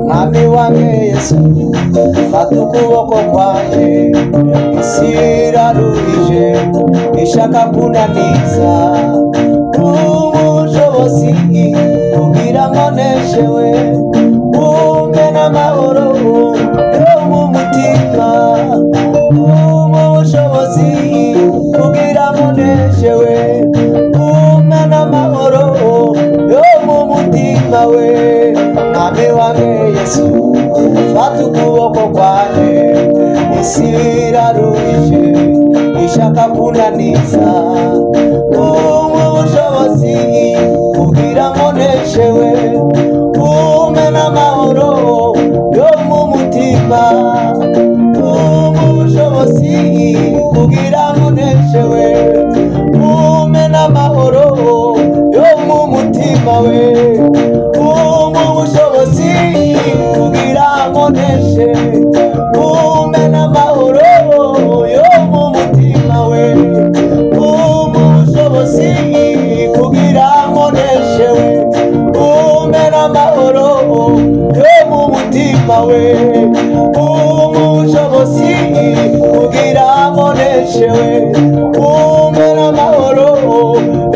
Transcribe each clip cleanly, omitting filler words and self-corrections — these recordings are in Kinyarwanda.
Mwami wange Yesu fata ukuboko kwanje, isi iraruhije ishaka kunaniza, ubushobozi kugira ngo neshewe, umpe n'amahoro yo mu mutima, ubushobozi kugira ngo neshewe, umpe n'amahoro yo mu mutima we. Mwami wange Yesu fata ukuboko kwanje, isi iraruhije ishaka kunaniza, ubushobozi kugira ngo neshewe, umpe n'amahoro yo mu mutima, ubushobozi kugira ngo neshewe, umpe n'amahoro yo mu mutima we. Ubushobozi kugira ngo neshe, umpe n'amahoro yo mu mutima we, ubushobozi kugira ngo neshewe, umpe n'amahoro yo mu mutima we, ubushobozi kugira ngo neshewe, umpe n'amahoro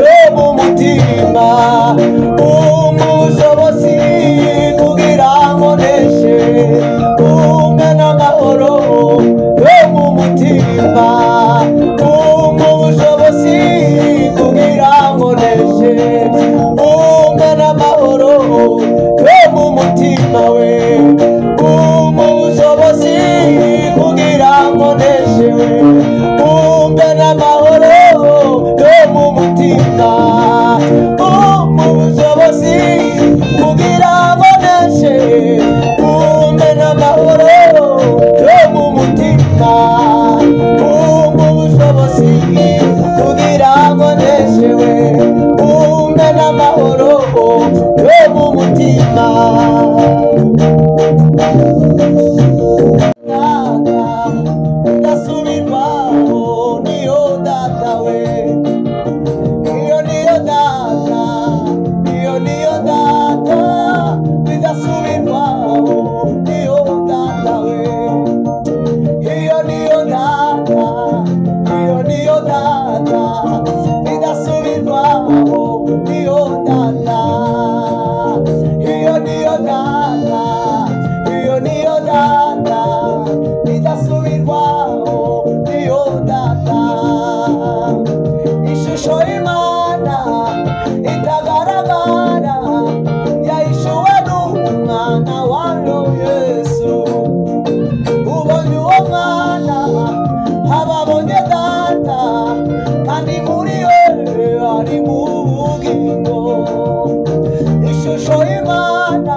yo mu mutima, ubushobozi kugira ngo neshe, umpe n'amahoro yo mu mutima, ubushobozi kugira ngo neshe, umpe n'amahoro yo mu mutima we, ubushobozi kugira ngo neshe, umpe n'amahoro yo mu mutima, ubushobozi kugira ngo neshe, umpe n'amahoro yo mu mutima, ubushobozi kugira ngo neshe, umpe n'amahoro yo mu mutima. Ndasubirwaho niyo data we, iyo niyo data, iyo niyo data, bidasubirwaho niyo data we, iyo niyo data, iyo niyo data, bidasubirwaho niyo data, iyo niyo data, iyo niyo data, bidasubirwaho niyo data, ishusho y'Imana itagaragara yahishuwe n'umwana wayo Yesu, ubonye uwo mwana ababonye data, kandi muri we ari mu bugingo, ishusho y'Imana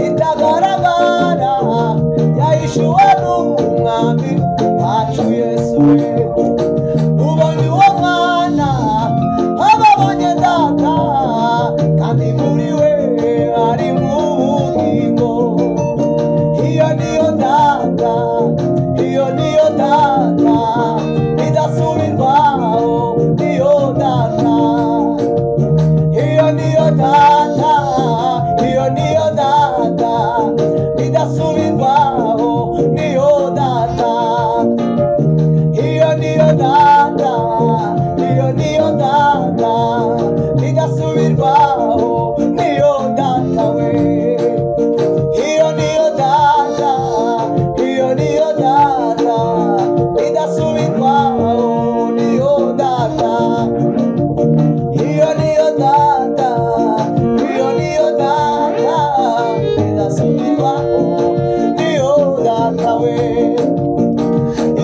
itagaragara yahishuwe n'umwami wacu Yesu, ubonye uwo mwana ababonye data, kandi muri we ari mu bugingo, iyo niyo data, iyo niyo data, idasubirwaho niyo data, iyo niyo data, iyo niyo data, idasubirwaho niyo data, iyo niyo data, iyo niyo data, idasubirwaho niyo data we, iyo niyo data, iyo niyo data, idasubirwaho niyo data, iyo niyo data, iyo niyo data, idasubirwaho niyo data we,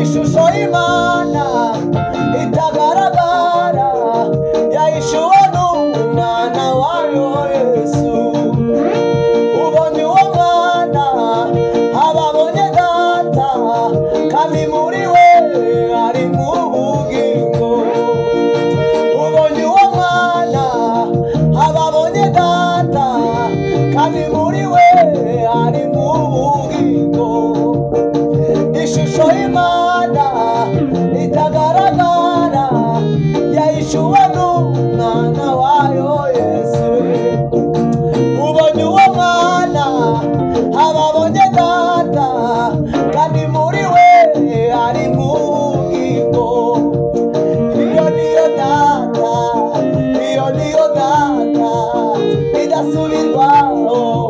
ishusho y'Imana itagaragara yahishuwe n'umwana wayo Yesu, ubonye uwo mwana ababonye data, kandi muri we ari mu bugingo, ubonye uwo mwana ababonye data, kandi muri we ari mu bugingo, ishusho y'Imana itagaragara yahishuwe n'umwana wayo bidasubirwaho